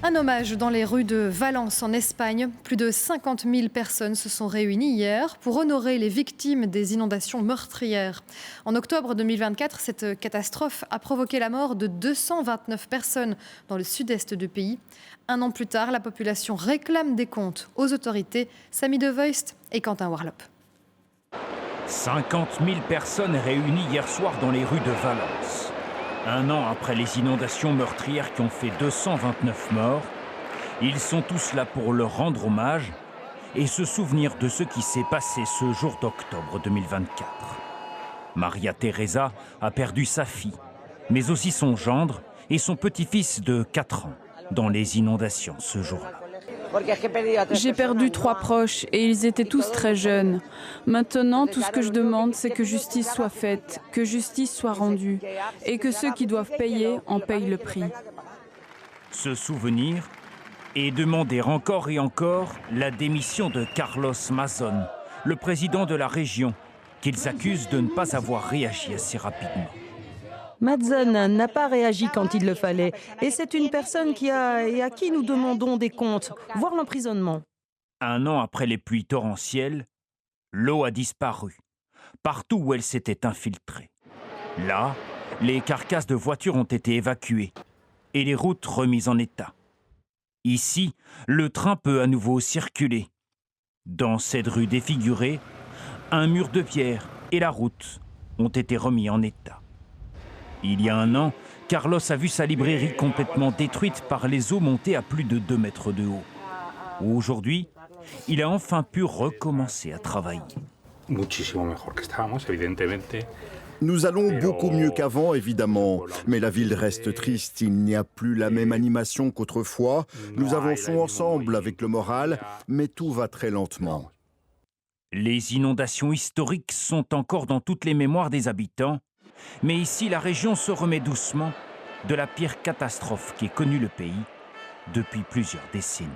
Un hommage dans les rues de Valence en Espagne. Plus de 50 000 personnes se sont réunies hier pour honorer les victimes des inondations meurtrières. En octobre 2024, cette catastrophe a provoqué la mort de 229 personnes dans le sud-est du pays. Un an plus tard, la population réclame des comptes aux autorités. Samy Devoist et Quentin Warlop. 50 000 personnes réunies hier soir dans les rues de Valence. Un an après les inondations meurtrières qui ont fait 229 morts, ils sont tous là pour leur rendre hommage et se souvenir de ce qui s'est passé ce jour d'octobre 2024. Maria Teresa a perdu sa fille, mais aussi son gendre et son petit-fils de 4 ans dans les inondations ce jour-là. J'ai perdu 3 proches et ils étaient tous très jeunes. Maintenant, tout ce que je demande, c'est que justice soit faite, que justice soit rendue et que ceux qui doivent payer en payent le prix. Se souvenir et demander encore et encore la démission de Carlos Mazón, le président de la région, qu'ils accusent de ne pas avoir réagi assez rapidement. Mazón n'a pas réagi quand il le fallait. Et c'est une personne à qui nous demandons des comptes, voire l'emprisonnement. Un an après les pluies torrentielles, l'eau a disparu, partout où elle s'était infiltrée. Là, les carcasses de voitures ont été évacuées et les routes remises en état. Ici, le train peut à nouveau circuler. Dans cette rue défigurée, un mur de pierre et la route ont été remis en état. Il y a un an, Carlos a vu sa librairie complètement détruite par les eaux montées à plus de 2 mètres de haut. Aujourd'hui, il a enfin pu recommencer à travailler. Nous allons beaucoup mieux qu'avant, évidemment, mais la ville reste triste. Il n'y a plus la même animation qu'autrefois. Nous avançons ensemble avec le moral, mais tout va très lentement. Les inondations historiques sont encore dans toutes les mémoires des habitants. Mais ici, la région se remet doucement de la pire catastrophe qu'ait connue le pays depuis plusieurs décennies.